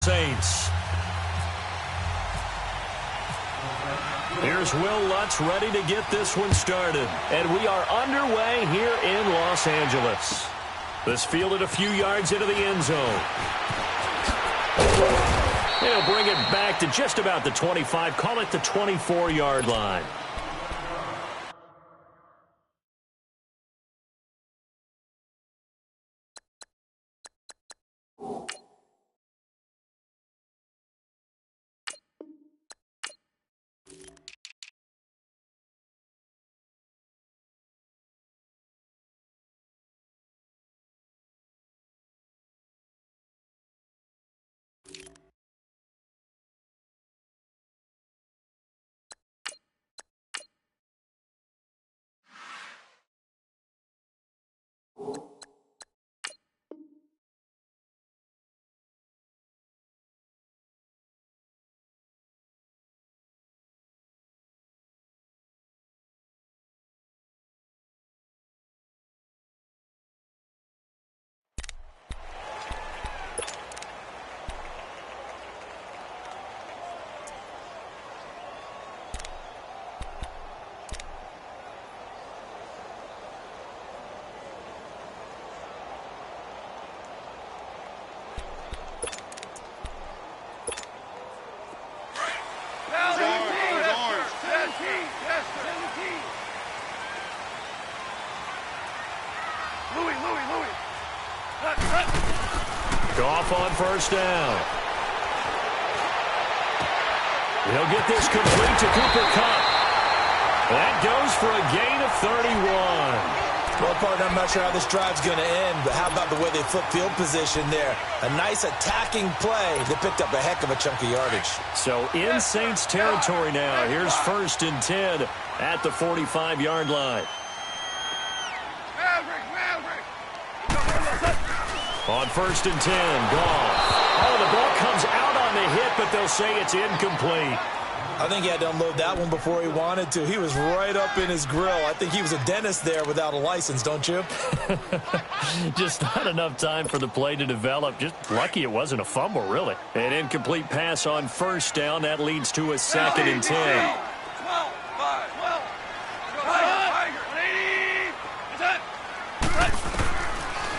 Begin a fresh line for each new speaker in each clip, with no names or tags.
Saints. Here's Will Lutz ready to get this one started. And we are underway here in Los Angeles. This fielded a few yards into the end zone. They'll bring it back to just about the 25. Call it the 24-yard line. Goff on first down. He'll get this complete to Cooper Kupp. That goes for a gain of 31.
Well, partner, I'm not sure how this drive's going to end, but how about the way they flip field position there? A nice attacking play. They picked up a heck of a chunk of yardage.
So in Saints territory now. Here's 1st and 10 at the 45-yard line. On 1st and 10, Goff. Oh, the ball comes out on the hit, but they'll say it's incomplete.
I think he had to unload that one before he wanted to. He was right up in his grill. I think he was a dentist there without a license, don't you?
Just not enough time for the play to develop. Just lucky it wasn't a fumble, really. An incomplete pass on 1st down. That leads to a 2nd and 10.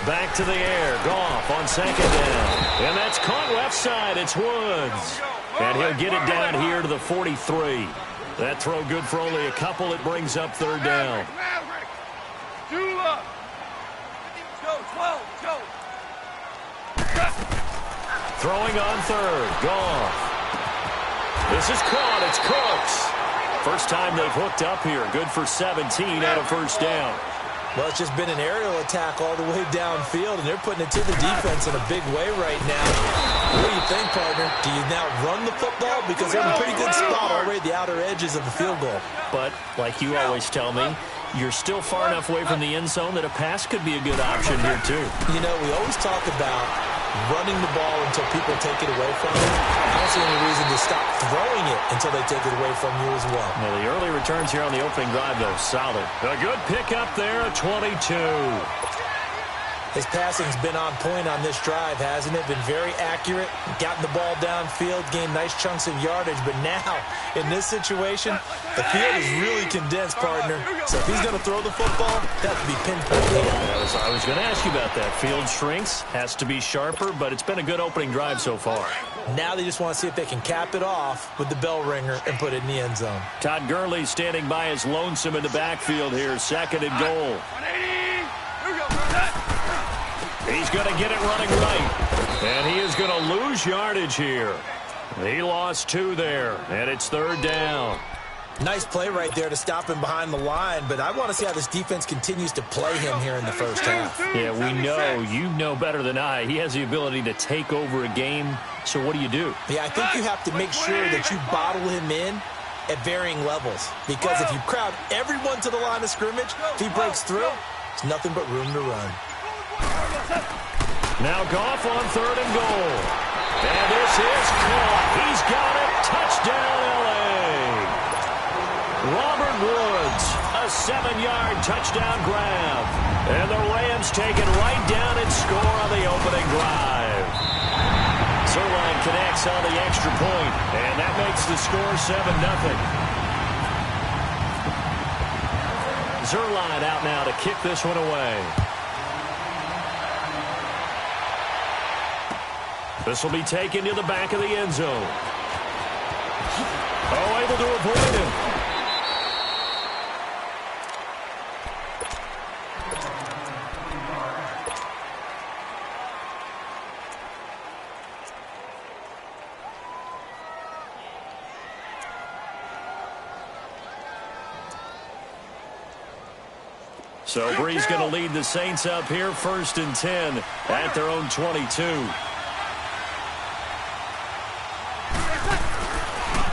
Back to the air. Goff on 2nd down. And that's caught left side. It's Woods. And he'll get it down here to the 43. That throw good for only a couple. It brings up 3rd down. Throwing on 3rd. Goff. This is caught. It's Cooks. First time they've hooked up here. Good for 17 and a 1st down.
Well, it's just been an aerial attack all the way downfield, and they're putting it to the defense in a big way right now. What do you think, partner? Do you now run the football? Because they're in a pretty good spot already at the outer edges of the field goal.
But, like you always tell me, you're still far enough away from the end zone that a pass could be a good option here, too.
You know, we always talk about running the ball until people take it away from you. I don't see any reason to stop throwing it until they take it away from you as well.
Well, the early returns here on the opening drive, though, solid. A good pickup there, 22.
His passing's been on point on this drive, hasn't it? Been very accurate, gotten the ball downfield, gained nice chunks of yardage. But now, in this situation, the field is really condensed, partner. So if he's going to throw the football, that would be pinpoint here.
I was going to ask you about that. Field shrinks, has to be sharper, but it's been a good opening drive so far.
Now they just want to see if they can cap it off with the bell ringer and put it in the end zone.
Todd Gurley standing by his lonesome in the backfield here. 2nd and goal. He's going to get it running right. And he is going to lose yardage here. He lost 2 there, and it's 3rd down.
Nice play right there to stop him behind the line, but I want to see how this defense continues to play him here in the first half.
Yeah, we know. You know better than I. He has the ability to take over a game, so what do you do?
Yeah, I think you have to make sure that you bottle him in at varying levels, because if you crowd everyone to the line of scrimmage, if he breaks through, there's nothing but room to run.
Now Goff on 3rd and goal. And this is caught. He's got it. Touchdown, L.A. Robert Woods, a 7-yard touchdown grab. And the Rams take it right down and score on the opening drive. So Zerline connects on the extra point, and that makes the score 7-0. Zerline out now to kick this one away. This will be taken to the back of the end zone. Oh, able to avoid him. So Bree's going to lead the Saints up here, 1st and 10 at their own 22.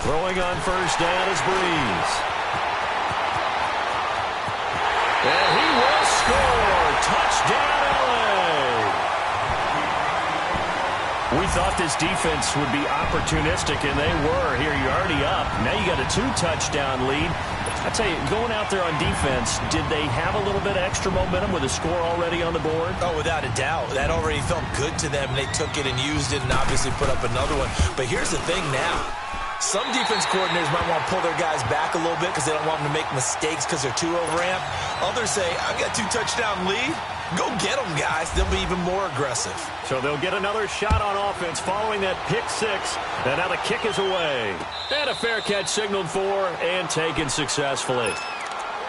Throwing on first down is Breeze. And he will score. Touchdown, L.A. We thought this defense would be opportunistic, and they were. Here, you're already up. Now you got a 2-touchdown lead. I tell you, going out there on defense, did they have a little bit of extra momentum with a score already on the board?
Oh, without a doubt. That already felt good to them. They took it and used it and obviously put up another one. But here's the thing now. Some defense coordinators might want to pull their guys back a little bit because they don't want them to make mistakes because they're too overamped. Others say, I've got 2-touchdown lead. Go get them, guys. They'll be even more aggressive.
So they'll get another shot on offense following that pick six. And now the kick is away. And a fair catch signaled for and taken successfully.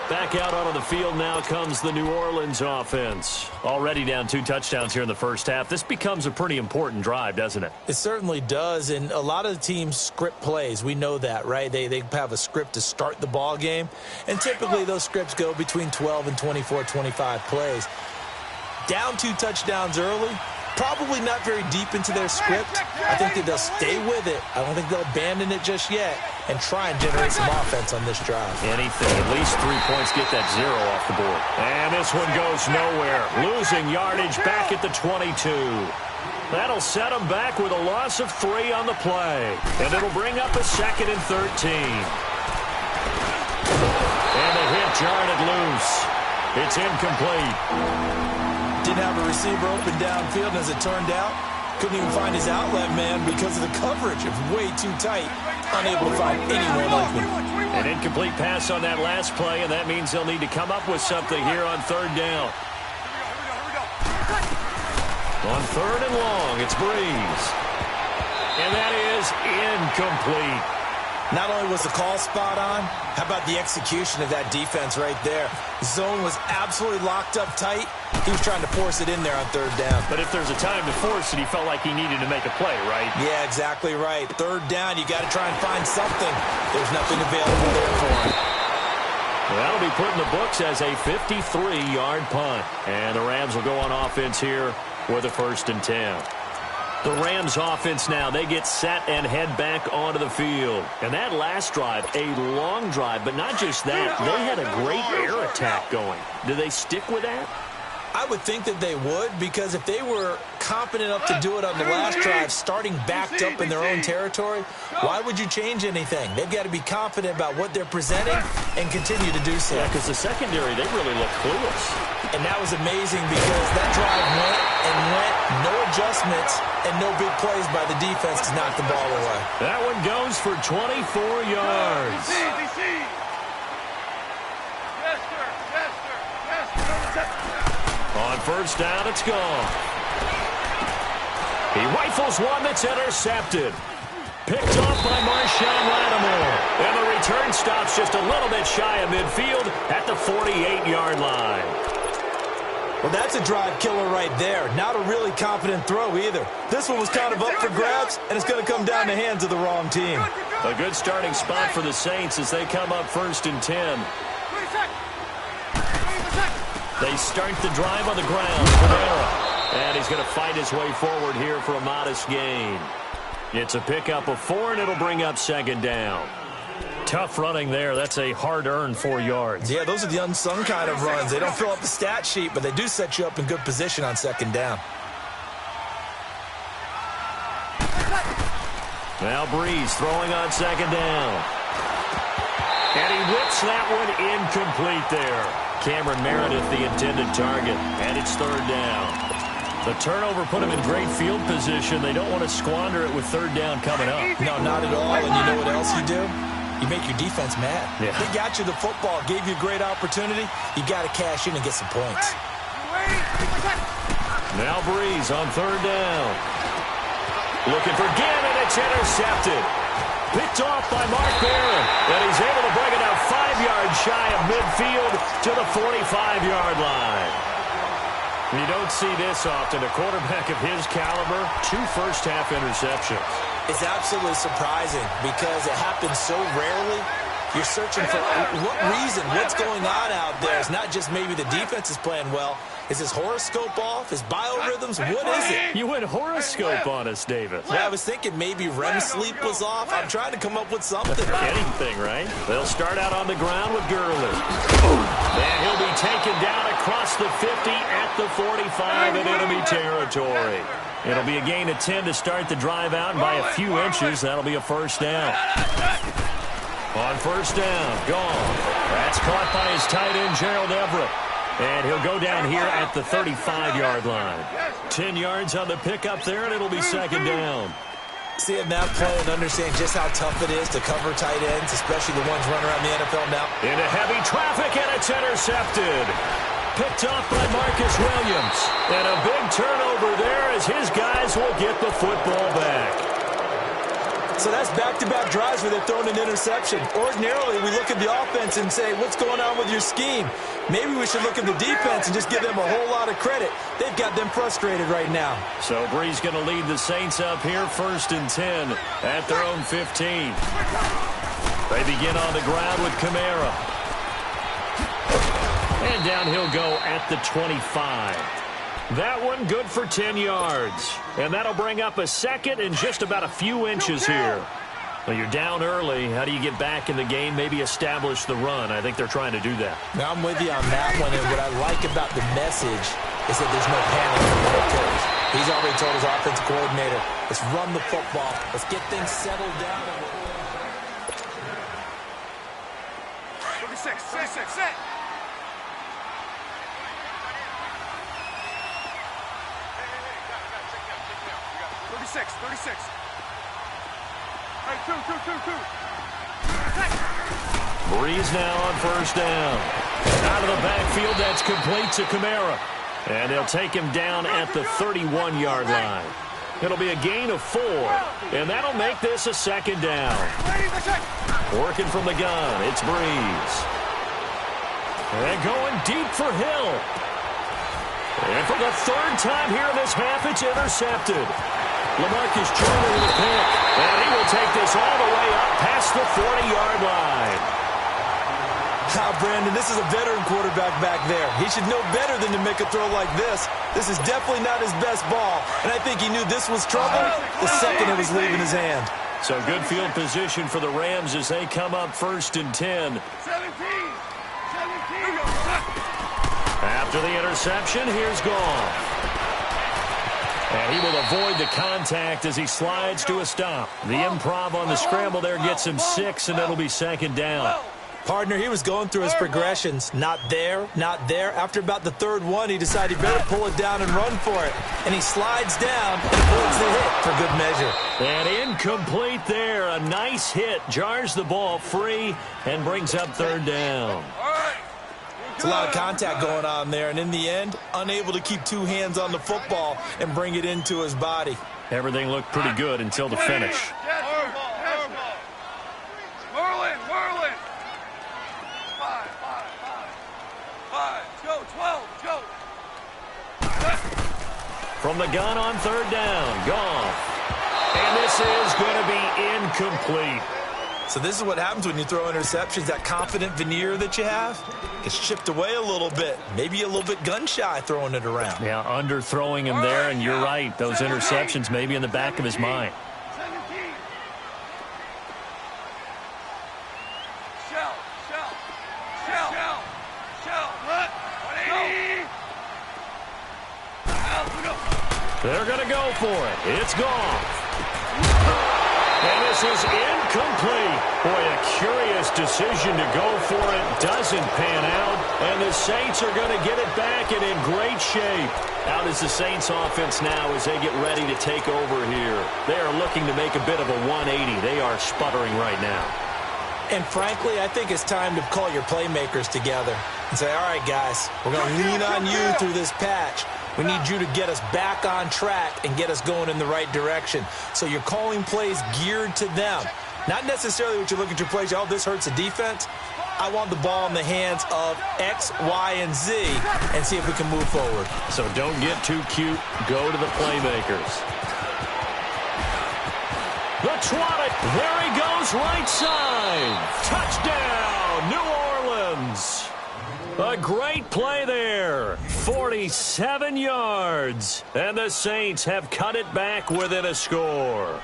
Back out onto the field now comes the New Orleans offense. Already down 2 touchdowns here in the first half. This becomes a pretty important drive, doesn't it?
It certainly does, and a lot of the teams script plays. We know that, right? They have a script to start the ball game, and typically those scripts go between 12 and 24, 25 plays. Down 2 touchdowns early, probably not very deep into their script. I think that they'll stay with it. I don't think they'll abandon it just yet and try and generate some offense on this drive.
Anything, at least 3 points, get that 0 off the board. And this one goes nowhere. Losing yardage back at the 22. That'll set them back with a loss of 3 on the play. And it'll bring up a 2nd and 13. And the hit jarred it loose. It's incomplete.
Didn't have a receiver open downfield, and as it turned out, couldn't even find his outlet man because of the coverage. It was way too tight. Unable to find anyone open.
An incomplete pass on that last play, and that means they'll need to come up with something here on 3rd down. On 3rd and long, it's Breeze. And that is incomplete.
Not only was the call spot on, how about the execution of that defense right there? Zone was absolutely locked up tight. He was trying to force it in there on 3rd down.
But if there's a time to force it, he felt like he needed to make a play, right?
Yeah, exactly right. 3rd down, you got to try and find something. There's nothing available there for him.
That'll be put in the books as a 53-yard punt. And the Rams will go on offense here with a 1st and 10. The Rams offense now, they get set and head back onto the field. And that last drive, a long drive, but not just that. They had a great air attack going. Do they stick with that?
I would think that they would, because if they were competent enough to do it on the last drive, starting backed up in their own territory, why would you change anything? They've got to be confident about what they're presenting and continue to do so.
Yeah, because the secondary, they really look clueless.
And that was amazing because that drive went and went, no adjustments, and no big plays by the defense to knock the ball away.
That one goes for 24 yards. On 1st down, it's gone. He rifles one that's intercepted. Picked off by Marshawn Lattimore. And the return stops just a little bit shy of midfield at the 48-yard line.
Well, that's a drive killer right there. Not a really confident throw either. This one was kind of up for grabs, and it's going to come down the hands of the wrong team.
A good starting spot for the Saints as they come up 1st and 10. They start the drive on the ground. And he's going to fight his way forward here for a modest gain. It's a pickup of 4, and it'll bring up 2nd down. Tough running there. That's a hard-earned 4 yards.
Yeah, those are the unsung kind of runs. They don't fill up the stat sheet, but they do set you up in good position on 2nd down.
Now Breeze throwing on 2nd down. And he whips that one incomplete there. Cameron Meredith, the intended target, and it's 3rd down. The turnover put them in great field position. They don't want to squander it with third down coming up.
No, not at all. And you know what else you do? You make your defense mad.
Yeah.
They got you the football, gave you a great opportunity. You got to cash in and get some points.
Now Breeze on third down. Looking for Gannon. It's intercepted. Picked off by Mark Barron. And he's able to bring it out 5 yards shy of midfield to the 45-yard line. You don't see this often. A quarterback of his caliber, 2 first-half interceptions.
It's absolutely surprising because it happens so rarely. You're searching for what reason, what's going on out there. It's not just maybe the defense is playing well. Is his horoscope off? His biorhythms? What is it?
You went horoscope on us, David.
Yeah, I was thinking maybe REM sleep was off. I'm trying to come up with something.
Anything, right? They'll start out on the ground with Gurley. And he'll be taken down across the 50 at the 45 in enemy territory. It'll be a gain of 10 to start the drive out, and by a few inches, that'll be a first down. On first down, gone. That's caught by his tight end, Gerald Everett. And he'll go down here at the 35-yard line. 10 yards on the pickup there, and it'll be second down.
See him now play and understand just how tough it is to cover tight ends, especially the ones running around the NFL now.
Into heavy traffic, and it's intercepted. Picked off by Marcus Williams. And a big turnover there as his guys will get the football back.
So that's back-to-back drives where they're throwing an interception. Ordinarily, we look at the offense and say, what's going on with your scheme? Maybe we should look at the defense and just give them a whole lot of credit. They've got them frustrated right now.
So Breeze going to lead the Saints up here, 1st and 10 at their own 15. They begin on the ground with Kamara. And down he'll go at the 25. That one good for 10 yards. And that'll bring up a second and just about a few inches here. Well, you're down early. How do you get back in the game? Maybe establish the run. I think they're trying to do that.
Now, I'm with you on that one. And what I like about the message is that there's no panic from the head coach. He's already told his offensive coordinator, let's run the football. Let's get things settled down.
36, set. 36. Hey, two.
Breeze now on first down. Out of the backfield, that's complete to Kamara. And they'll take him down at the 31-yard line. It'll be a gain of 4, and that'll make this a second down. Working from the gun, it's Breeze. And going deep for Hill. And for the 3rd time here in this half, it's intercepted. LaMarcus Joyner with a pick, and he will take this all the way up past the 40-yard line.
Brandon, this is a veteran quarterback back there. He should know better than to make a throw like this. This is definitely not his best ball, and I think he knew this was trouble the second it was leaving his hand.
So good field position for the Rams as they come up 1st and 10.
17.
After the interception, here's Goff. And he will avoid the contact as he slides to a stop. The improv on the scramble there gets him 6, and it'll be second down.
Partner, he was going through his progressions. Not there. After about the 3rd one, he decided he better pull it down and run for it. And he slides down and avoids the hit for good measure.
And incomplete there. A nice hit. Jars the ball free and brings up 3rd down.
It's a lot of contact going on there, and in the end, unable to keep 2 hands on the football and bring it into his body.
Everything looked pretty good until the finish.
Merlin. 5. Go, 12. Go.
From the gun on 3rd down. Goff. And this is going to be incomplete.
So this is what happens when you throw interceptions. That confident veneer that you have gets chipped away a little bit. Maybe a little bit gun-shy throwing it around.
Yeah, underthrowing him there, and you're right. Those interceptions may be in the back of his mind.
17. Shell. What? 180.
They're going to go for it. It's Goff. And this This is incomplete. Boy, a curious decision to go for it. Doesn't pan out. And the Saints are going to get it back and in great shape. Out is the Saints offense now as they get ready to take over here. They are looking to make a bit of a 180. They are sputtering right now.
And frankly, I think it's time to call your playmakers together and say, all right, guys, we're going to lean on you through this patch. We need you to get us back on track and get us going in the right direction. So you're calling plays geared to them. Not necessarily what you look at your plays, oh, this hurts the defense. I want the ball in the hands of X, Y, and Z and see if we can move forward.
So don't get too cute. Go to the playmakers. The twat it. There he goes, right side. Touchdown, New Orleans. A great play there. 47 yards. And the Saints have cut it back within a score.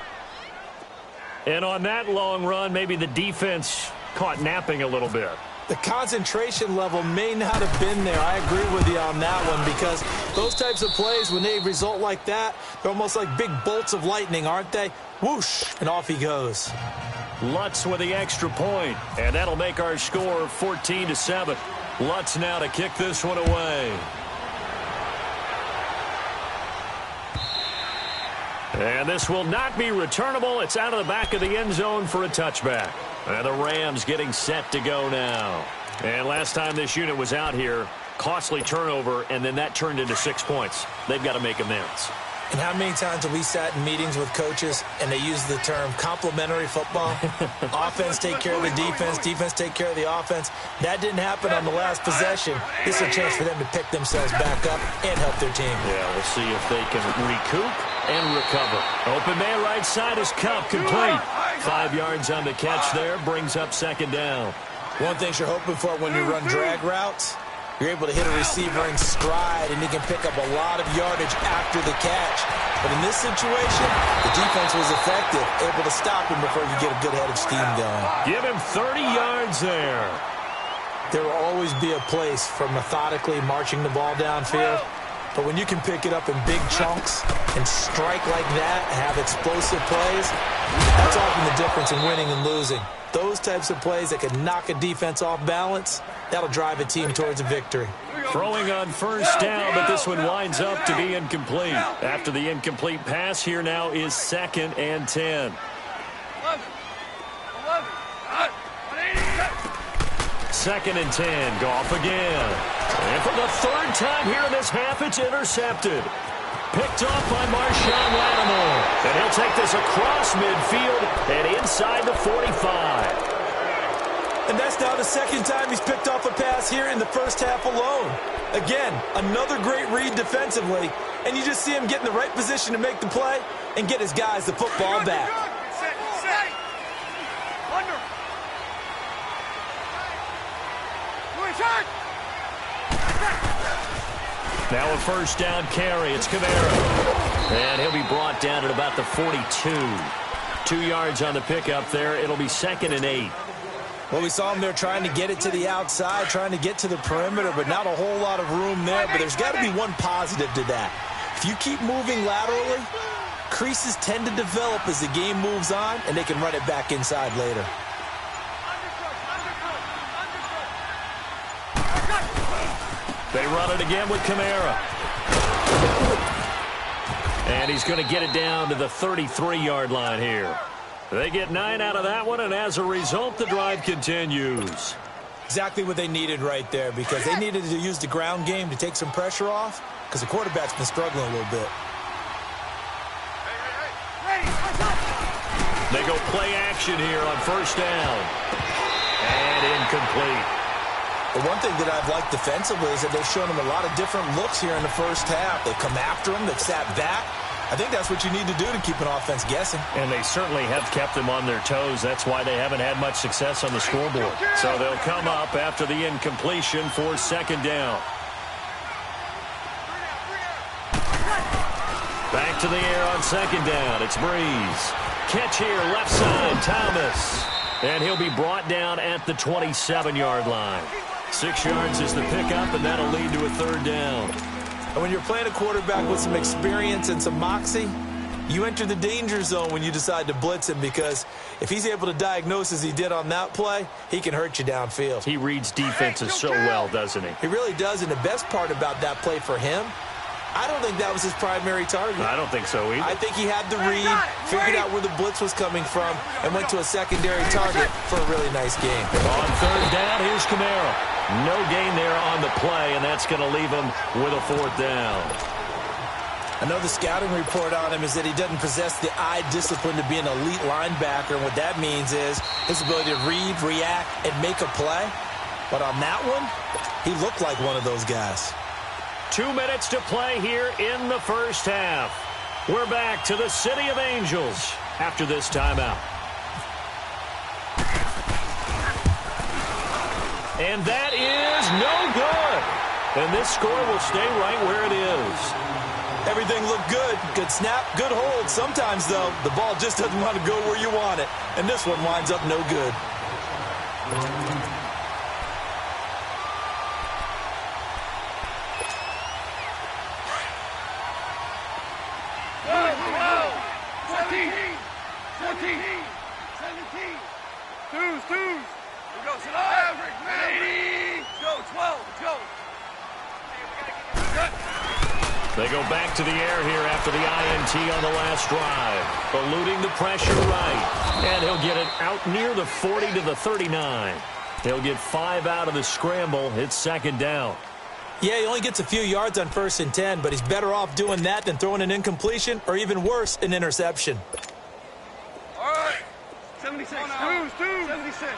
And on that long run, maybe the defense caught napping a little bit.
The concentration level may not have been there. I agree with you on that one because those types of plays, when they result like that, they're almost like big bolts of lightning, aren't they? Whoosh, and off he goes.
Lutz with the extra point, and that'll make our score 14-7. Lutz now to kick this one away. And this will not be returnable. It's out of the back of the end zone for a touchback. And the Rams getting set to go now. And last time this unit was out here, costly turnover, and then that turned into 6 points. They've got to make amends.
And how many times have we sat in meetings with coaches and they use the term complementary football? Offense take care of the defense, defense take care of the offense. That didn't happen on the last possession. This is a chance for them to pick themselves back up and help their team.
Yeah, we'll see if they can recoup and recover. Open man right side is Cup, complete. 5 yards on the catch there, brings up second down.
One thing you're hoping for when you run drag routes, you're able to hit a receiver in stride, and he can pick up a lot of yardage after the catch. But in this situation, the defense was effective, able to stop him before you get a good head of steam going.
Give him 30 yards there.
There will always be a place for methodically marching the ball downfield. But when you can pick it up in big chunks and strike like that and have explosive plays, that's often the difference in winning and losing. Those types of plays that can knock a defense off balance, that'll drive a team towards a victory.
Throwing on first down, but this one winds up to be incomplete. After the incomplete pass, here now is 2nd and 10. 2nd and 10, Goff again. And for the 3rd time here in this half, it's intercepted. Picked off by Marshawn Lattimore. And he'll take this across midfield and inside the 45.
And that's now the 2nd time he's picked off a pass here in the first half alone. Again, another great read defensively. And you just see him get in the right position to make the play and get his guys the football back.
Now a first down carry. It's Kamara. And he'll be brought down at about the 42. 2 yards on the pickup there. It'll be 2nd and 8.
Well, we saw him there trying to get it to the outside, trying to get to the perimeter, but not a whole lot of room there. But there's got to be one positive to that. If you keep moving laterally, creases tend to develop as the game moves on, and they can run it back inside later.
They run it again with Kamara. And he's going to get it down to the 33-yard line here. They get 9 out of that one, and as a result, the drive continues.
Exactly what they needed right there, because they needed to use the ground game to take some pressure off, because the quarterback's been struggling a little bit.
They go play action here on first down. And incomplete.
The one thing that I've liked defensively is that they've shown him a lot of different looks here in the first half. They've come after him. They've sat back. I think that's what you need to do to keep an offense guessing.
And they certainly have kept them on their toes. That's why they haven't had much success on the scoreboard. So they'll come up after the incompletion for second down. Back to the air on second down. It's Breeze. Catch here, left side, Thomas. And he'll be brought down at the 27-yard line. 6 yards is the pickup, and that'll lead to a third down.
And when you're playing a quarterback with some experience and some moxie, You enter the danger zone when you decide to blitz him, because if he's able to diagnose as he did on that play, he can hurt you downfield.
He reads defenses so well, doesn't he?
He really does, and the best part about that play for him, I don't think that was his primary target.
I don't think so either.
I think he had the read, figured out where the blitz was coming from, and went to a secondary target for a really nice game.
On third down, here's Camaro. No gain there on the play, and that's going to leave him with a fourth down.
I know the scouting report on him is that he doesn't possess the eye discipline to be an elite linebacker, and what that means is his ability to read, react, and make a play. But on that one, he looked like one of those guys.
2 minutes to play here in the first half. We're back to the City of Angels after this timeout. And that is no good. And this score will stay right where it is.
Everything looked good. Good snap, good hold. Sometimes, though, the ball just doesn't want to go where you want it. And this one winds up no good.
They go back to the air here after the INT on the last drive. Eluding the pressure right. And he'll get it out near the 40 to the 39. He'll get 5 out of the scramble. It's second down.
Yeah, he only gets a few yards on 1st and 10, but he's better off doing that than throwing an incompletion or even worse, an interception.
All right. 76. 76.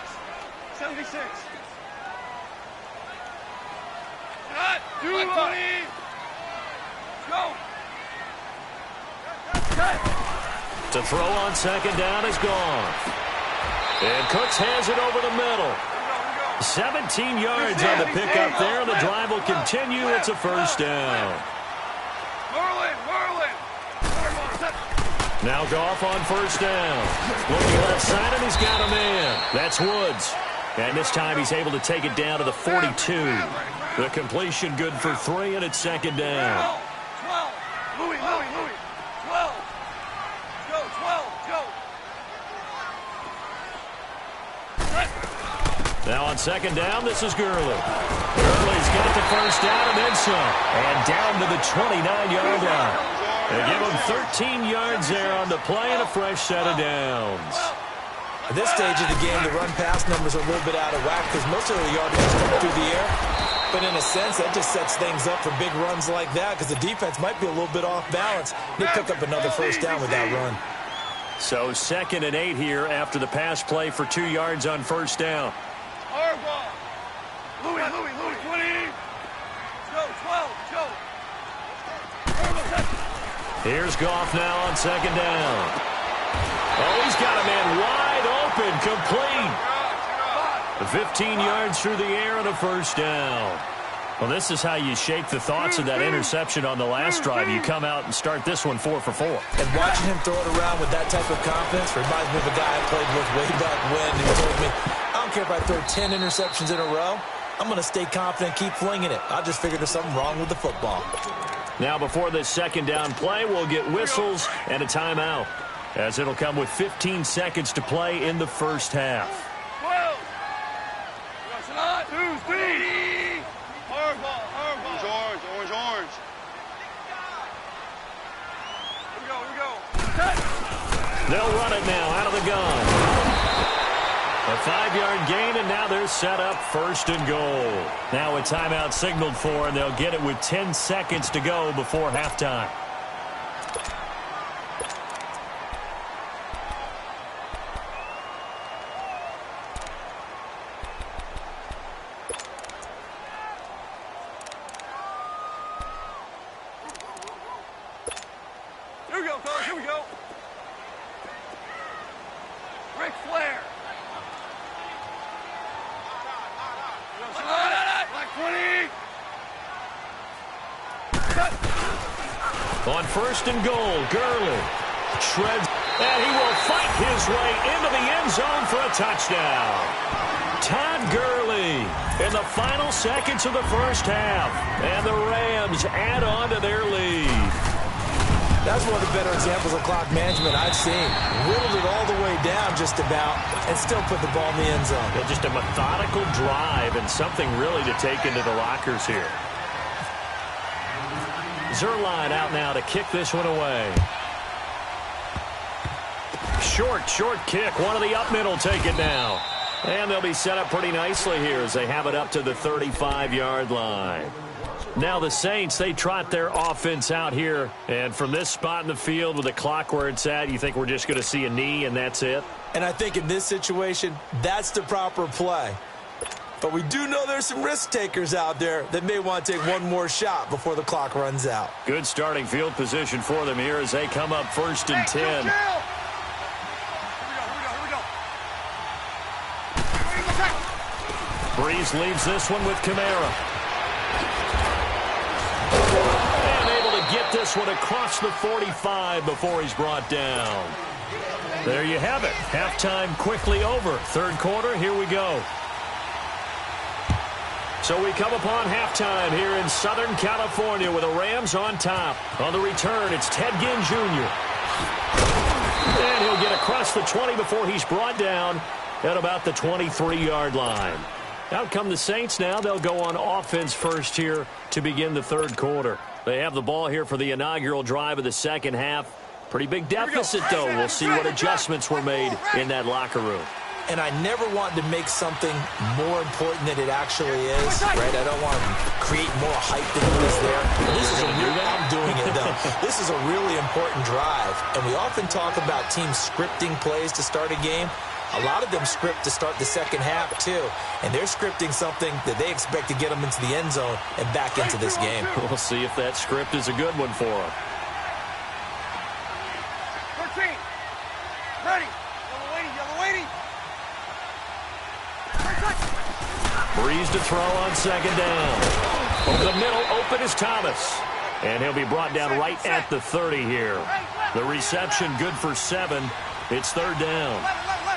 76. Cut. Go.
To throw on second down is gone. And Cooks has it over the middle. 17 yards on the pickup there. The drive will continue. It's a first down. Now Goff on first down. Looking left side, and he's got a man. That's Woods. And this time he's able to take it down to the 42. The completion good for 3, and it's second down.
12. Louis. 12. Go, 12. Go.
Now on second down, this is Gurley. Gurley's got the first down and then some. And down to the 29-yard line. They give him 13 yards there on the play and a fresh set of downs.
At this stage of the game, the run-pass numbers are a little bit out of whack because most of the yardage is coming through the air. But in a sense, that just sets things up for big runs like that because the defense might be a little bit off balance. They pick up another first down with that run.
So 2nd and 8 here after the pass play for 2 yards on first down.
Louis, 20. Go, 12, go.
Here's Goff now on second down. Oh, he's got a man wide open, complete. 15 yards through the air and a first down. Well, this is how you shake the thoughts of that interception on the last drive. You come out and start this one 4 for 4.
And watching him throw it around with that type of confidence reminds me of a guy I played with way back when who told me, I don't care if I throw 10 interceptions in a row. I'm going to stay confident, keep flinging it. I just figured there's something wrong with the football.
Now before this second down play, we'll get whistles and a timeout, as it'll come with 15 seconds to play in the first half.
12. Who's 3? Hardball. Orange. Here we go.
They'll run it now out of the gun. A 5-yard gain, and now they're set up 1st and goal. Now a timeout signaled for, and they'll get it with 10 seconds to go before halftime.
Here we go. Ric Flair. Black 20.
On 1st and goal, Gurley shreds, and he will fight his way into the end zone for a touchdown. Todd Gurley in the final seconds of the first half, and the Rams add on to their lead.
That's one of the better examples of clock management I've seen. Whittled it all the way down just about and still put the ball in the end zone.
Yeah, just a methodical drive and something really to take into the lockers here. Zerline out now to kick this one away. Short kick. One of the up middle take it now. And they'll be set up pretty nicely here as they have it up to the 35-yard line. Now the Saints, they trot their offense out here. And from this spot in the field with the clock where it's at, you think we're just going to see a knee and that's it?
And I think in this situation, that's the proper play. But we do know there's some risk takers out there that may want to take one more shot before the clock runs out.
Good starting field position for them here as they come up 1st and 10.
Here we go.
Breeze leaves this one with Kamara. And able to get this one across the 45 before he's brought down. There you have it. Halftime quickly over. Third quarter, here we go. So we come upon halftime here in Southern California with the Rams on top. On the return, it's Ted Ginn Jr. And he'll get across the 20 before he's brought down at about the 23-yard line. Out come the Saints now. They'll go on offense first here to begin the third quarter. They have the ball here for the inaugural drive of the second half. Pretty big deficit, though. We'll see what adjustments were made in that locker room.
And I never want to make something more important than it actually is, right? I don't want to create more hype than it is there. This is I'm doing it, though. This is a really important drive. And we often talk about teams scripting plays to start a game. A lot of them script to start the second half, too. And they're scripting something that they expect to get them into the end zone and back into this game.
We'll see if that script is a good one for them.
13. Ready. Yellow waiting.
Breeze to throw on second down. Over the middle, open is Thomas. And he'll be brought down right at the 30 here. The reception good for 7. It's third down.
21.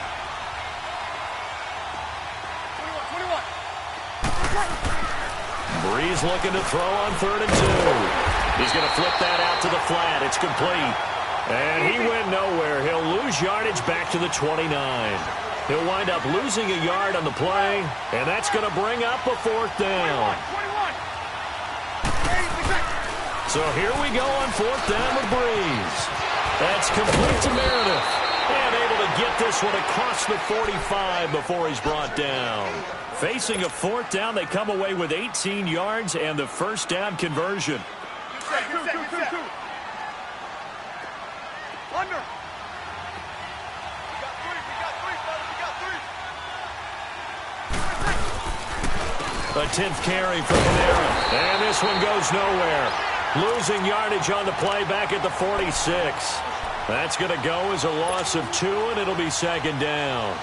Breeze looking to throw on 3rd and 2. He's going to flip that out to the flat. It's complete. And he went nowhere. He'll lose yardage back to the 29. He'll wind up losing a yard on the play, and that's going to bring up a 4th down.
21.
So here we go on 4th down with Breeze. That's complete to Meredith. And able to get this one across the 45 before he's brought down. Facing a 4th down, they come away with 18 yards and the first down conversion.
Two. Under.
A 10th carry for Kamara. And this one goes nowhere. Losing yardage on the play back at the 46. That's going to go as a loss of 2, and it'll be second down.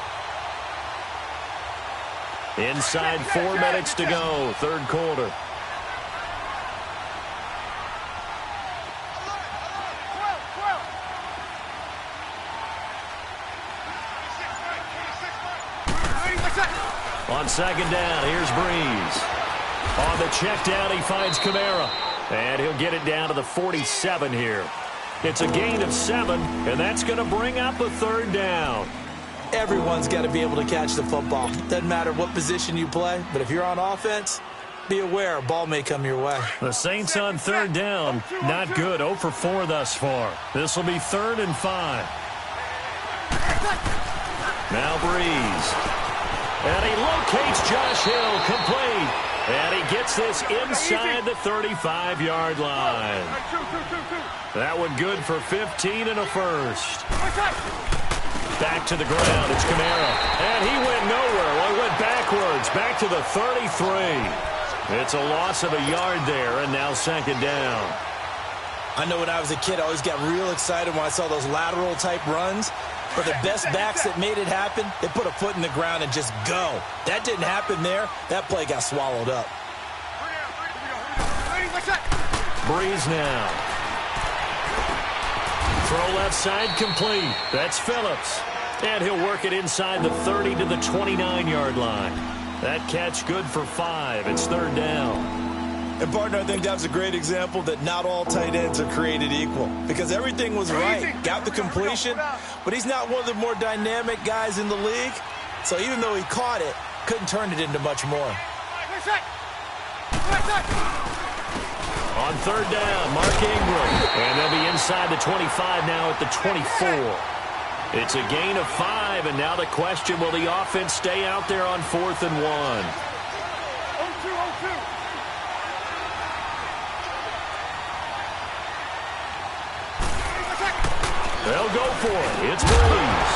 Inside 4 minutes to go, third quarter. On second down, here's Breeze. On the check down, he finds Kamara. And he'll get it down to the 47 here. It's a gain of 7, and that's going to bring up a third down.
Everyone's got to be able to catch the football. Doesn't matter what position you play, but if you're on offense, be aware a ball may come your way.
The Saints on third down, not good. 0 for 4 thus far. This will be 3rd and 5. Now Breeze. And he locates Josh Hill, complete. And he gets this inside the 35-yard line. That one good for 15 and a first. Back to the ground, it's Kamara. And he went nowhere. Well, he went backwards, back to the 33. It's a loss of a yard there, and now second down.
I know when I was a kid, I always got real excited when I saw those lateral-type runs. But the best backs that made it happen, they put a foot in the ground and just go. That didn't happen there. That play got swallowed up.
Breeze now. Throw left side complete. That's Phillips. And he'll work it inside the 30 to the 29-yard line. That catch good for 5. It's third down.
And, partner, I think that was a great example that not all tight ends are created equal because everything was right. Got the completion, but he's not one of the more dynamic guys in the league. So even though he caught it, couldn't turn it into much more.
On third down, Mark Ingram. And they'll be inside the 25 now at the 24. It's a gain of 5, and now the question, will the offense stay out there on 4th and 1?
0-2.
They'll go for it. It's Breeze.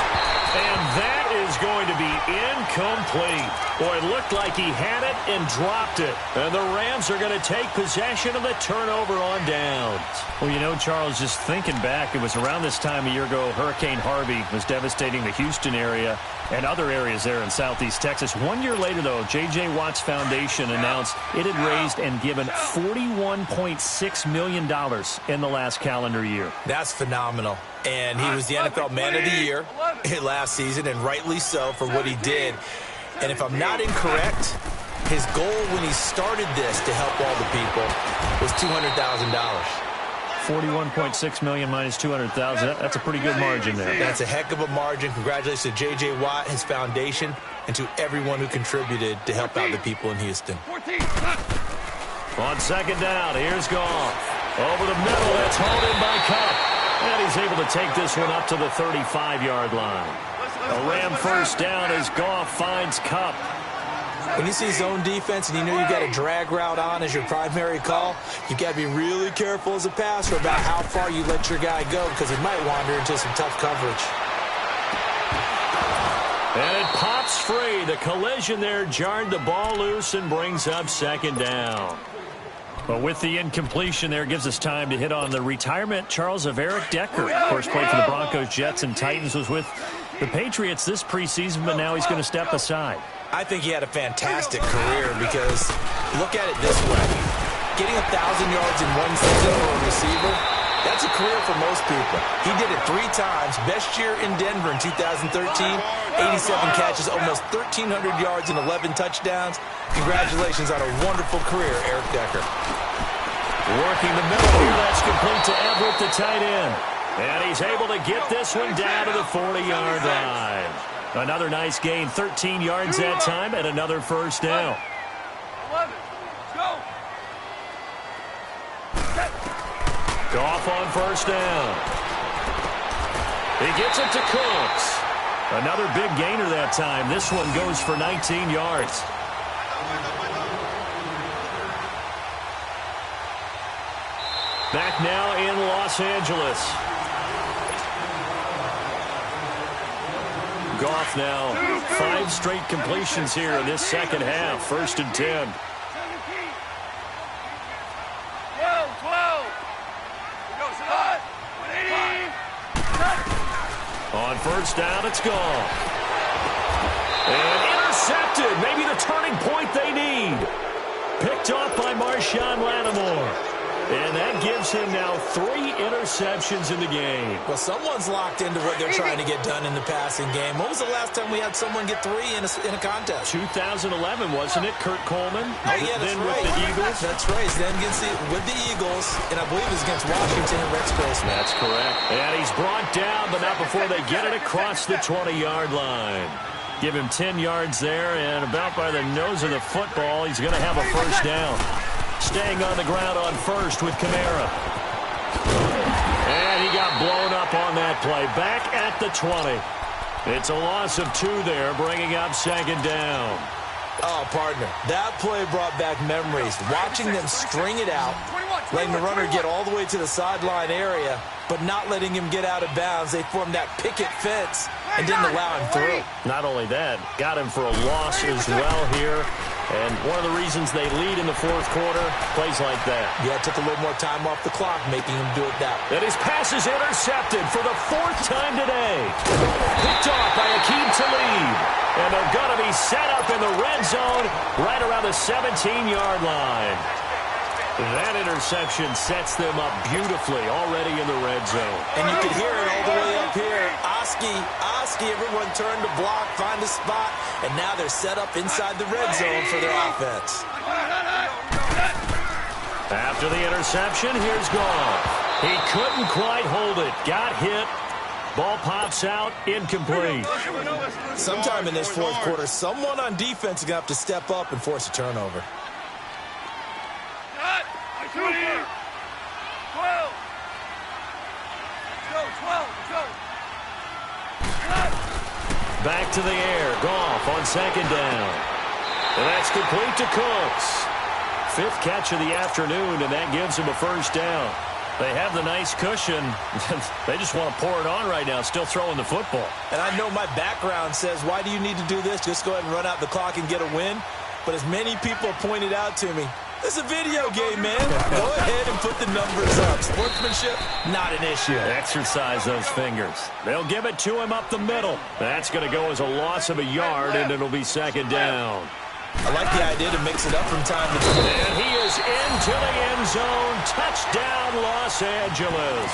And that is going to be incomplete. Boy, it looked like he had it and dropped it. And the Rams are going to take possession of the turnover on downs.
Well, you know, Charles, just thinking back, it was around this time a year ago, Hurricane Harvey was devastating the Houston area and other areas there in southeast Texas. 1 year later, though, J.J. Watt's Foundation announced it had raised and given $41.6 million in the last calendar year.
That's phenomenal. And he was the NFL Man of the Year last season, and rightly so for what he did. And if I'm not incorrect, his goal when he started this to help all the people was $200,000.
$41.6 million minus $200,000. That's a pretty good margin there.
That's a heck of a margin. Congratulations to J.J. Watt, his foundation, and to everyone who contributed to help out the people in Houston.
On second down, here's Goff. Over the middle, that's hauled in by Kupp. And he's able to take this one up to the 35-yard line. A Ram first down as Goff finds Kupp.
When you see zone defense and you know you've got a drag route on as your primary call, you've got to be really careful as a passer about how far you let your guy go because he might wander into some tough coverage.
And it pops free. The collision there jarred the ball loose and brings up second down.
But with the incompletion there, gives us time to hit on the retirement, Charles, of Eric Decker. Of course, played for the Broncos, Jets, and Titans, was with the Patriots this preseason, but now he's going to step aside.
I think he had a fantastic career because look at it this way. Getting 1,000 yards in one season for a receiver, that's a career for most people. He did it 3 times. Best year in Denver in 2013, 87 catches, almost 1,300 yards and 11 touchdowns. Congratulations on a wonderful career, Eric Decker.
Working the middle here, that's complete to Everett, the tight end. And he's able to get this one down to the 40-yard line. Another nice gain, 13 yards that time, and another first down.
11. Go.
Goff on first down. He gets it to Cooks. Another big gainer that time. This one goes for 19 yards. Back now in Los Angeles. Goff now 5 straight completions here in this second half. 1st and 10.
12. Go, Sadat.
On first down, it's gone. And intercepted. Maybe the turning point they need. Picked off by Marshawn Lattimore. And that gives him now 3 interceptions in the game.
Well, someone's locked into what they're trying to get done in the passing game. When was the last time we had someone get 3 in a contest?
2011, wasn't it? Kurt Coleman.
Oh, yeah, that's
then
right.
with the Eagles.
That's right. Then with the Eagles, and I believe it was against Washington and Rex Grossman.
That's correct. And he's brought down, but not before they get it across the 20-yard line. Give him 10 yards there, and about by the nose of the football, he's going to have a first down. Staying on the ground on first with Kamara. And he got blown up on that play. Back at the 20. It's a loss of 2 there, bringing up second down.
Oh, partner, that play brought back memories. Watching them string it out, letting the runner get all the way to the sideline area, but not letting him get out of bounds. They formed that picket fence and didn't allow him through.
Not only that, got him for a loss as well here. And one of the reasons they lead in the 4th quarter, plays like that.
Yeah, it took a little more time off the clock, making him do it that way.
And his pass is intercepted for the 4th time today. Picked off by Akeem Talib. And they're going to be set up in the red zone right around the 17-yard line. That interception sets them up beautifully already in the red zone.
And you can hear it all the way up here. Oski, everyone turned to block, find a spot, and now they're set up inside the red zone for their offense.
After the interception, here's Goff. He couldn't quite hold it. Got hit. Ball pops out, incomplete.
Sometime in this fourth quarter, someone on defense is going to have to step up and force a turnover.
12. Go.
Back to the air. Goff on second down. And that's complete to Cooks. Fifth catch of the afternoon, and that gives him a first down. They have the nice cushion. They just want to pour it on right now, still throwing the football.
And I know my background says, why do you need to do this? Just go ahead and run out the clock and get a win. But as many people pointed out to me, it's a video game, man. Go ahead and put the numbers up. Sportsmanship, not an issue.
Exercise those fingers. They'll give it to him up the middle. That's going to go as a loss of a yard, and it'll be second down.
I like the idea to mix it up from time to time.
And he is into the end zone. Touchdown, Los Angeles.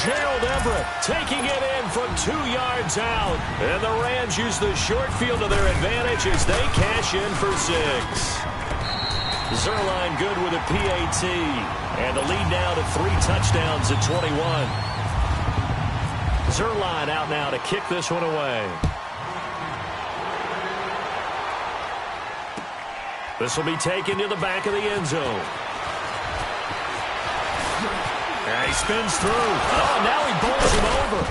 Gerald Everett taking it in from 2 yards out. And the Rams use the short field to their advantage as they cash in for 6. Zerline good with a PAT. And the lead now to 3 touchdowns at 21. Zerline out now to kick this one away. This will be taken to the back of the end zone. And he spins through. Oh, now he bowls him over.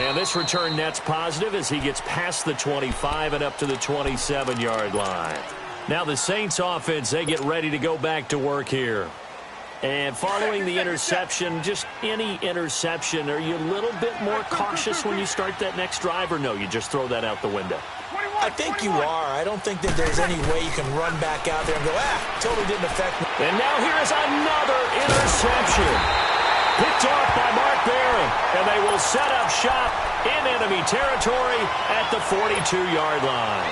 And this return net's positive as he gets past the 25 and up to the 27-yard line. Now the Saints offense, they get ready to go back to work here. And following the interception, just any interception, are you a little bit more cautious when you start that next drive, or no, you just throw that out the window?
I think you are. I don't think that there's any way you can run back out there and go, totally didn't affect me.
And now here's another interception. Picked off by Mark Barron, and they will set up shop in enemy territory at the 42-yard line.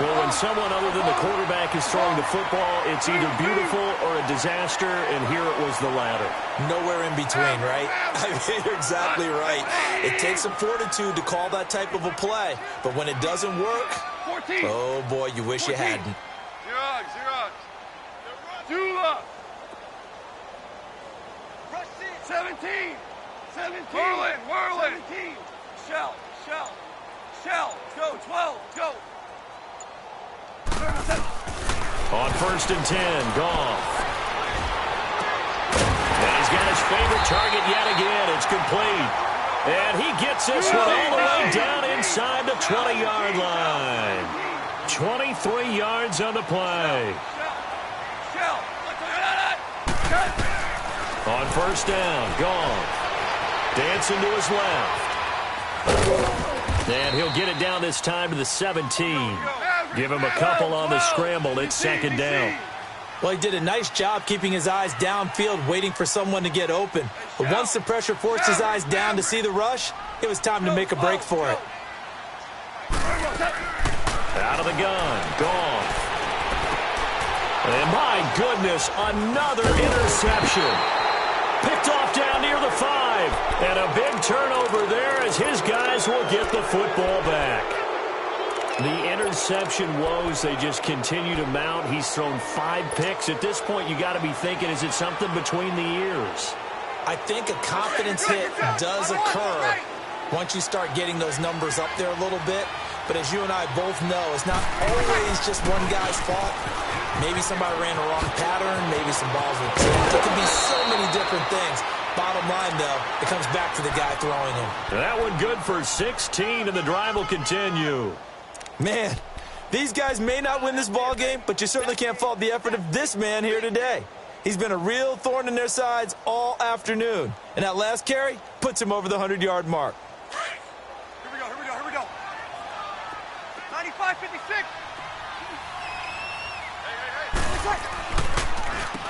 Well, when someone other than the quarterback is throwing the football, it's either beautiful or a disaster, and here it was the latter.
Nowhere in between, right? I mean, you're exactly right. It takes some fortitude to call that type of a play, but when it doesn't work, oh boy, you wish you hadn't.
17. Whirling. Shell. Go, 12, go.
On 1st and 10, Goff. And he's got his favorite target yet again. It's complete. And he gets this one all the way down inside the 20-yard line. 23 yards on the play. On 1st down, Goff. Dancing to his left. And he'll get it down this time to the 17. Give him a couple on the scramble. It's second down.
Well, he did a nice job keeping his eyes downfield, waiting for someone to get open. But once the pressure forced his eyes down to see the rush, it was time to make a break for it.
Out of the gun, Goff. And my goodness, another interception. Picked off down near the 5. And a big turnover there as his guys will get the football back. The interception woes, they just continue to mount. He's thrown 5 picks. At this point, you got to be thinking, is it something between the ears?
I think a confidence hit does occur once you start getting those numbers up there a little bit. But as you and I both know, it's not always just one guy's fault. Maybe somebody ran a wrong pattern. Maybe some balls were tipped. It could be so many different things. Bottom line, though, it comes back to the guy throwing them.
That one good for 16, and the drive will continue.
Man, these guys may not win this ball game, but you certainly can't fault the effort of this man here today. He's been a real thorn in their sides all afternoon. And that last carry puts him over the 100-yard mark.
Here we go. 95-56.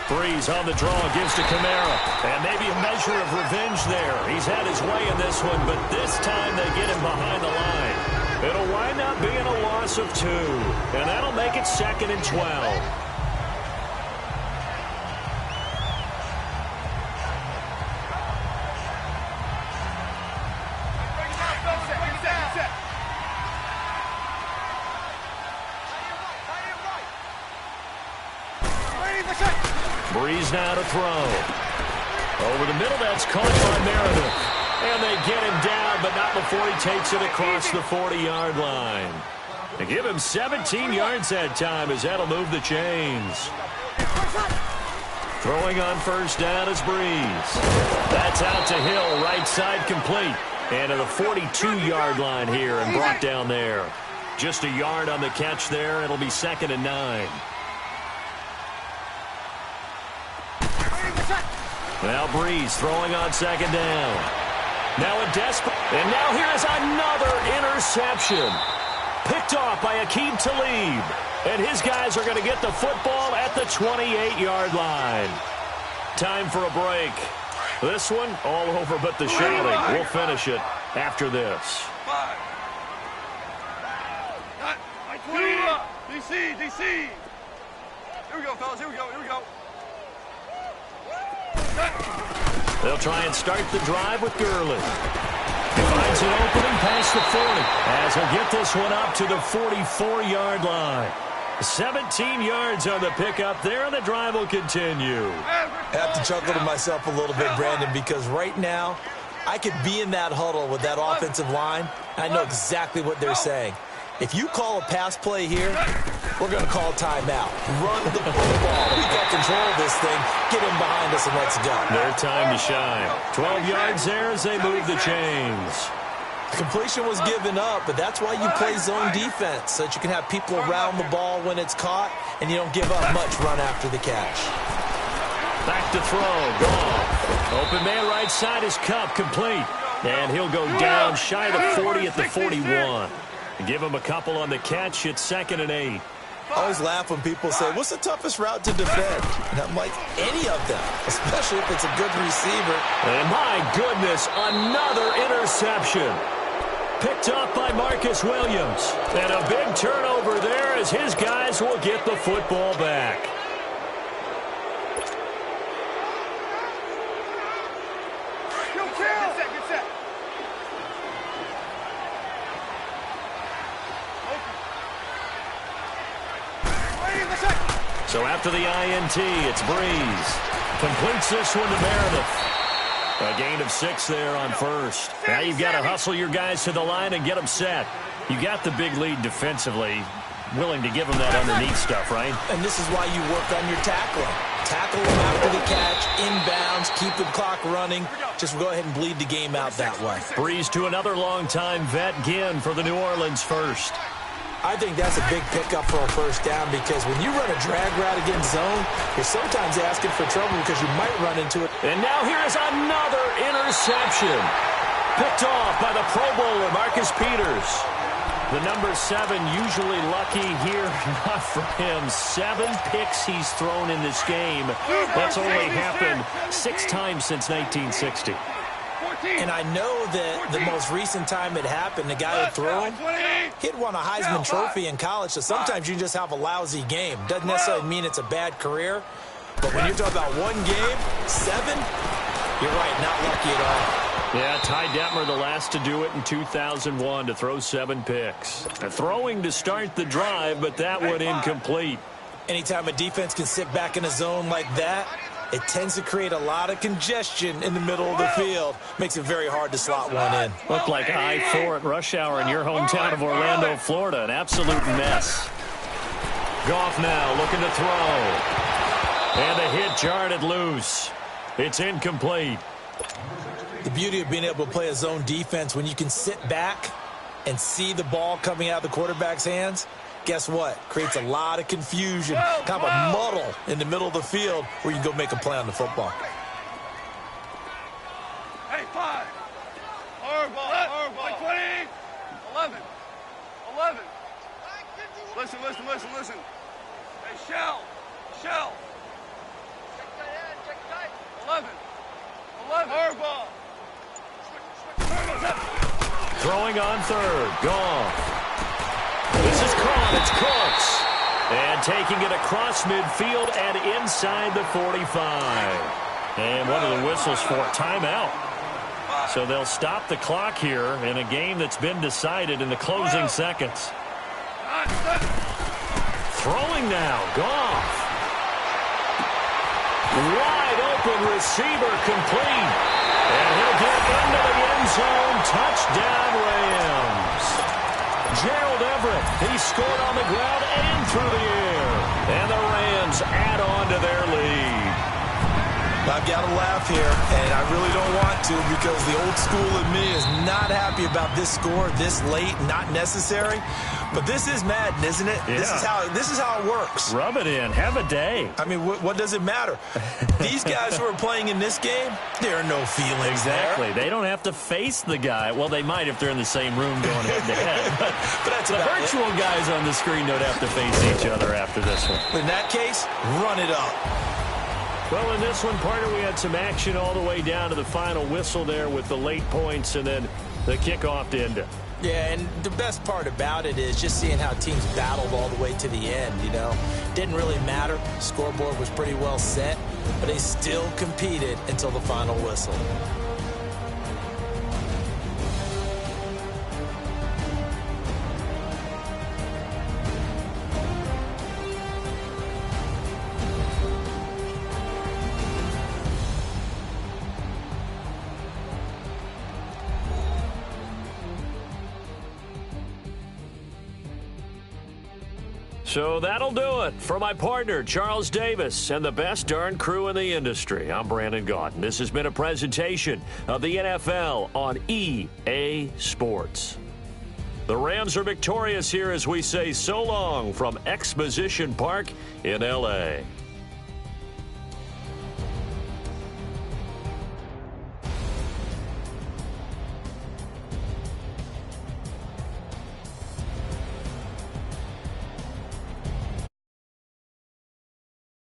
Breeze on the draw, gives to Kamara. And maybe a measure of revenge there. He's had his way in this one, but this time they get him behind the line. It'll wind up being a loss of 2. And that'll make it 2nd and 12. Breeze now to throw. Over the middle, that's caught by Meredith. And they get him down, but not before he takes it across the 40-yard line. They give him 17 yards that time as that'll move the chains. Throwing on first down is Breeze. That's out to Hill, right side complete. And to the 42-yard line here and brought down there. Just a yard on the catch there. It'll be 2nd and 9. Now Breeze throwing on 2nd down. Now a desperate. And now here's another interception. Picked off by Aqib Talib. And his guys are going to get the football at the 28-yard line. Time for a break. This one all over but the shouting. We'll finish it after this.
DC. Here we go, fellas. Here we go.
They'll try and start the drive with Gurley. He finds an opening past the 40 as he'll get this one up to the 44-yard line. 17 yards on the pickup there, and the drive will continue.
I have to chuckle to myself a little bit, Brandon, because right now I could be in that huddle with that offensive line. I know exactly what they're saying. If you call a pass play here, we're going to call timeout. Run the football. We got control of this thing. Get him behind us and let's go.
Their time to shine. 12 yards there as they move the chains.
Completion was given up, but that's why you play zone defense, so that you can have people around the ball when it's caught, and you don't give up much run after the catch.
Back to throw. Goff. Open man right side is Cup, complete. And he'll go down shy of the 40 at the 41. Give him a couple on the catch. It's 2nd and 8.
I always laugh when people say, what's the toughest route to defend? And I'm like, any of them, especially if it's a good receiver.
And my goodness, another interception. Picked up by Marcus Williams. And a big turnover there as his guys will get the football back.
Get set.
So after the INT, it's Breeze. Completes this one to Meredith. A gain of 6 there on first. Now you've got to hustle your guys to the line and get them set. You got the big lead defensively. Willing to give them that underneath stuff, right?
And this is why you work on your tackling. Tackle them after the catch, inbounds, keep the clock running. Just go ahead and bleed the game out that way.
Breeze to another long-time vet, Ginn, for the New Orleans first.
I think that's a big pickup for a first down because when you run a drag route against zone, you're sometimes asking for trouble because you might run into it.
And now here's another interception. Picked off by the Pro Bowler, Marcus Peters. The number 7 usually lucky here. Not for him. 7 picks he's thrown in this game. That's only happened 6 times since 1960.
And I know that the most recent time it happened, the guy who threw him, he'd won a Heisman Trophy in college, so sometimes you just have a lousy game. Doesn't necessarily mean it's a bad career, but when you're talking about one game, 7, you're right, not lucky at all.
Yeah, Ty Detmer, the last to do it in 2001, to throw 7 picks. Throwing to start the drive, but that one incomplete.
Anytime a defense can sit back in a zone like that, it tends to create a lot of congestion in the middle of the field. Makes it very hard to slot one in.
Looked like I-4 at rush hour in your hometown of Orlando, Florida. An absolute mess. Goff now looking to throw. And the hit jarred loose. It's incomplete.
The beauty of being able to play a zone defense when you can sit back and see the ball coming out of the quarterback's hands, guess what? Creates a lot of confusion, kind of a muddle in the middle of the field where you can go make a play on the football.
Hey, 5. Hardball. 20. 11. Listen. Hey, Shell. Check tight. 11. Hardball.
Throwing on third. Goff. This is caught. It's Cooks. And taking it across midfield and inside the 45. And one of the whistles for timeout. So they'll stop the clock here in a game that's been decided in the closing seconds. Throwing now. Goff. Wide open receiver complete. And he'll get into the end zone. Touchdown, Rams. Gerald Everett, he scored on the ground and through the air. And the Rams add on to their lead.
I've got to laugh here, and I really don't want to because the old school in me is not happy about this score this late, not necessary. But this is Madden, isn't it?
Yeah.
This is how it works.
Rub it in. Have a day.
I mean, what does it matter? These guys who are playing in this game, there are no feelings
Exactly.
there.
They don't have to face the guy. Well, they might if they're in the same room going head-to-head.
But that's
the
about
virtual guys on the screen don't have to face each other after this one.
In that case, run it up.
Well, in this one, partner, we had some action all the way down to the final whistle there with the late points and then the kickoff to end it.
Yeah, and the best part about it is just seeing how teams battled all the way to the end, you know. Didn't really matter. Scoreboard was pretty well set, but they still competed until the final whistle.
So that'll do it for my partner, Charles Davis, and the best darn crew in the industry. I'm Brandon Gaunt. This has been a presentation of the NFL on EA Sports. The Rams are victorious here as we say so long from Exposition Park in L.A.